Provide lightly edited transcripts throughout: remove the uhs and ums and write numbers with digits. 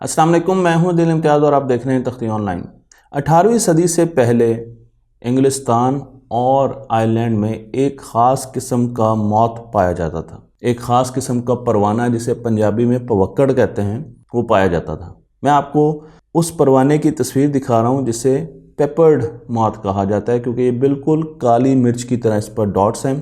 السلام علیکم، میں ہوں دل امتیاز اور آپ دیکھ رہے ہیں تختی آن لائن۔ 18ویں صدی سے پہلے انگلستان اور آئرلینڈ میں ایک خاص قسم کا موت پایا جاتا تھا۔ ایک خاص قسم کا پروانہ جسے پنجابی میں پوکڑ کہتے ہیں وہ پایا جاتا تھا۔ میں آپ کو اس پروانے کی تصویر دکھا رہا ہوں جسے پیپرڈ موت کہا جاتا ہے، کیونکہ یہ بالکل کالی مرچ کی طرح اس پر ڈاٹس ہیں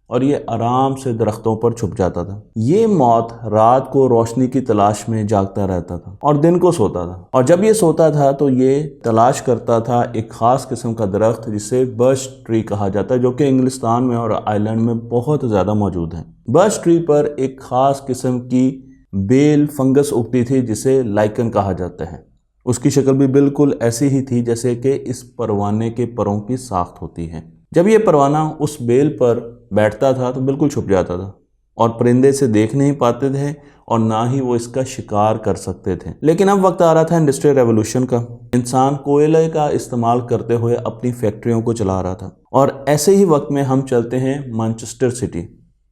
اور یہ آرام سے درختوں پر چھپ جاتا تھا۔ یہ موت رات کو روشنی کی تلاش میں جاگتا رہتا تھا اور دن کو سوتا تھا، اور جب یہ سوتا تھا تو یہ تلاش کرتا تھا ایک خاص قسم کا درخت جسے برچ ٹری کہا جاتا ہے، جو کہ انگلستان میں اور آئرلینڈ میں بہت زیادہ موجود ہیں۔ برچ ٹری پر ایک خاص قسم کی بیل فنگس اگتی تھی جسے لائکن کہا جاتا ہے۔ اس کی شکل بھی بالکل ایسی ہی تھی جیسے کہ اس پروانے کے پروں کی ساخت ہوتی ہے۔ جب یہ پروانہ اس بیل پر بیٹھتا تھا تو بالکل چھپ جاتا تھا اور پرندے سے دیکھ نہیں پاتے تھے اور نہ ہی وہ اس کا شکار کر سکتے تھے۔ لیکن اب وقت آ رہا تھا انڈسٹریل ریولوشن کا۔ انسان کوئلے کا استعمال کرتے ہوئے اپنی فیکٹریوں کو چلا رہا تھا، اور ایسے ہی وقت میں ہم چلتے ہیں Manchester city.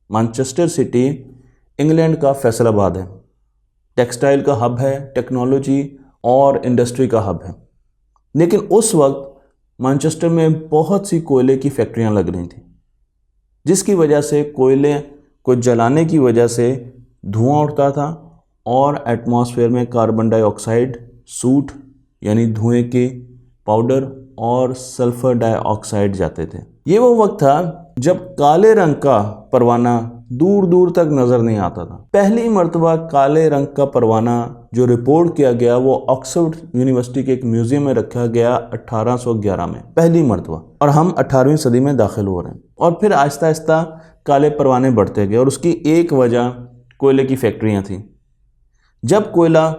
Manchester city England کا فیصل آباد ہے، ٹیکسٹائل کا ہب ہے، ٹیکنالوجی اور انڈسٹری کا ہب ہے۔ لیکن اس وقت مانچسٹر میں بہت سی کوئلے کی فیکٹریاں لگ رہی تھیں، جس کی وجہ سے کوئلے کو جلانے کی وجہ سے دھواں اٹھتا تھا اور ایٹماسفیئر میں کاربن ڈائی آکسائڈ، سوٹ یعنی دھوئیں کے پاؤڈر اور سلفر ڈائی آکسائڈ جاتے تھے۔ یہ وہ وقت تھا جب کالے رنگ کا پروانہ دور دور تک نظر نہیں آتا تھا۔ پہلی مرتبہ کالے رنگ کا پروانہ جو رپورٹ کیا گیا وہ آکسفورڈ یونیورسٹی کے ایک میوزیم میں رکھا گیا 1811 میں، پہلی مرتبہ، اور ہم 18ویں صدی میں داخل ہو رہے ہیں۔ اور پھر آہستہ آہستہ کالے پروانے بڑھتے گئے، اور اس کی ایک وجہ کوئلے کی فیکٹریاں تھیں۔ جب کوئلہ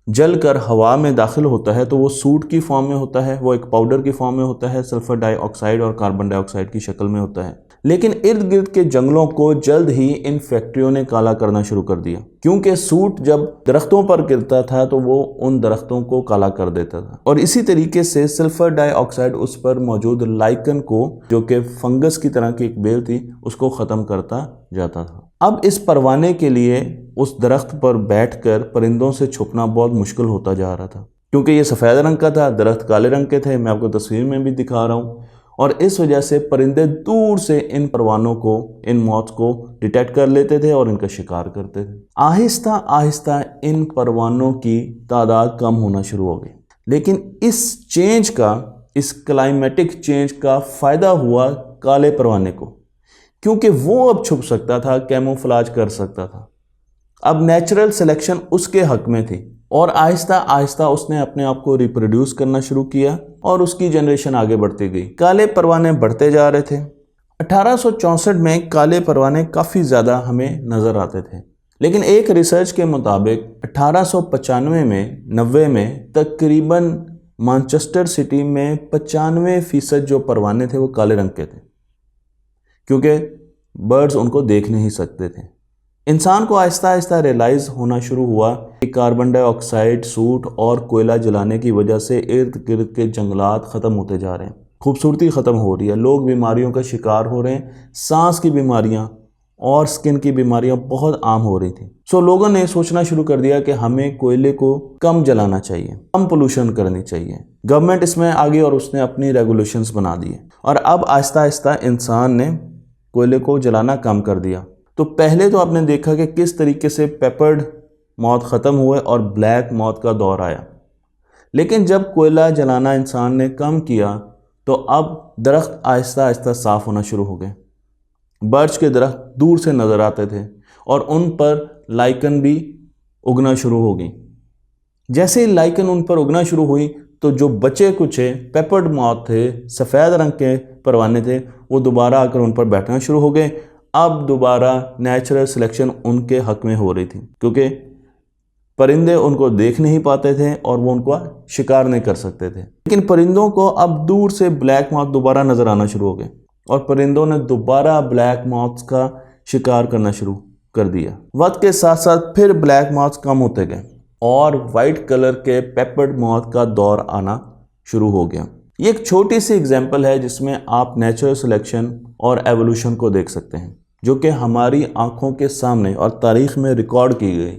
جل کر ہوا میں داخل ہوتا ہے تو وہ سوٹ کی فارم میں ہوتا ہے، وہ ایک پاؤڈر کی فارم میں ہوتا ہے، سلفر ڈائی آکسائڈ اور کاربن ڈائی آکسائڈ کی شکل میں ہوتا ہے۔ لیکن ارد گرد کے جنگلوں کو جلد ہی ان فیکٹریوں نے کالا کرنا شروع کر دیا، کیونکہ سوٹ جب درختوں پر گرتا تھا تو وہ ان درختوں کو کالا کر دیتا تھا، اور اسی طریقے سے سلفر ڈائی آکسائڈ اس پر موجود لائکن کو، جو کہ فنگس کی طرح کی ایک بیل تھی، اس کو ختم کرتا جاتا تھا۔ اب اس پروانے کے لیے اس درخت پر بیٹھ کر پرندوں سے چھپنا بہت مشکل ہوتا جا رہا تھا، کیونکہ یہ سفید رنگ کا تھا، درخت کالے رنگ کے تھے، میں آپ کو تصویر میں بھی دکھا رہا ہوں، اور اس وجہ سے پرندے دور سے ان پروانوں کو، ان موتس کو ڈیٹیکٹ کر لیتے تھے اور ان کا شکار کرتے تھے۔ آہستہ آہستہ ان پروانوں کی تعداد کم ہونا شروع ہو گئی، لیکن اس چینج کا، اس کلائمیٹک چینج کا فائدہ ہوا کالے پروانے کو، کیونکہ وہ اب چھپ سکتا تھا، کیموفلاج کر سکتا تھا۔ اب نیچرل سلیکشن اس کے حق میں تھی، اور آہستہ آہستہ اس نے اپنے آپ کو ریپروڈیوس کرنا شروع کیا اور اس کی جنریشن آگے بڑھتی گئی۔ کالے پروانے بڑھتے جا رہے تھے۔ 1864 میں کالے پروانے کافی زیادہ ہمیں نظر آتے تھے، لیکن ایک ریسرچ کے مطابق 1895 میں 90 میں تقریباً مانچسٹر سٹی میں 95% جو پروانے تھے وہ کالے رنگ کے تھے، کیونکہ برڈز ان کو دیکھ نہیں سکتے تھے۔ انسان کو آہستہ آہستہ ریلائز ہونا شروع ہوا کہ کاربن ڈائی آکسائڈ، سوٹ اور کوئلہ جلانے کی وجہ سے ارد گرد کے جنگلات ختم ہوتے جا رہے ہیں، خوبصورتی ختم ہو رہی ہے، لوگ بیماریوں کا شکار ہو رہے ہیں، سانس کی بیماریاں اور سکن کی بیماریاں بہت عام ہو رہی تھیں۔ لوگوں نے سوچنا شروع کر دیا کہ ہمیں کوئلے کو کم جلانا چاہیے، کم پولوشن کرنی چاہیے۔ گورنمنٹ اس میں آگئی اور اس نے اپنی ریگولیشنز بنا دیے، اور اب آہستہ آہستہ انسان نے کوئلے کو جلانا کم کر دیا۔ تو پہلے تو آپ نے دیکھا کہ کس طریقے سے پیپرڈ موت ختم ہوئے اور بلیک موت کا دور آیا، لیکن جب کوئلہ جلانا انسان نے کم کیا تو اب درخت آہستہ آہستہ صاف ہونا شروع ہو گئے۔ برچ کے درخت دور سے نظر آتے تھے اور ان پر لائکن بھی اگنا شروع ہو گئی۔ جیسے ہی لائکن ان پر اگنا شروع ہوئی تو جو بچے کچے پیپرڈ موت تھے، سفید رنگ کے پروانے تھے، وہ دوبارہ آ کر ان پر بیٹھنا شروع ہو گئے۔ اب دوبارہ نیچرل سلیکشن ان کے حق میں ہو رہی تھی، کیونکہ پرندے ان کو دیکھ نہیں پاتے تھے اور وہ ان کو شکار نہیں کر سکتے تھے۔ لیکن پرندوں کو اب دور سے بلیک موتھ دوبارہ نظر آنا شروع ہو گئے، اور پرندوں نے دوبارہ بلیک موتھس کا شکار کرنا شروع کر دیا۔ وقت کے ساتھ ساتھ پھر بلیک موتھس کم ہوتے گئے اور وائٹ کلر کے پیپرڈ موتھ کا دور آنا شروع ہو گیا۔ یہ ایک چھوٹی سی اگزامپل ہے جس میں آپ نیچرل سلیکشن اور ایوولوشن کو دیکھ سکتے ہیں، جو کہ ہماری آنکھوں کے سامنے اور تاریخ میں ریکارڈ کی گئی۔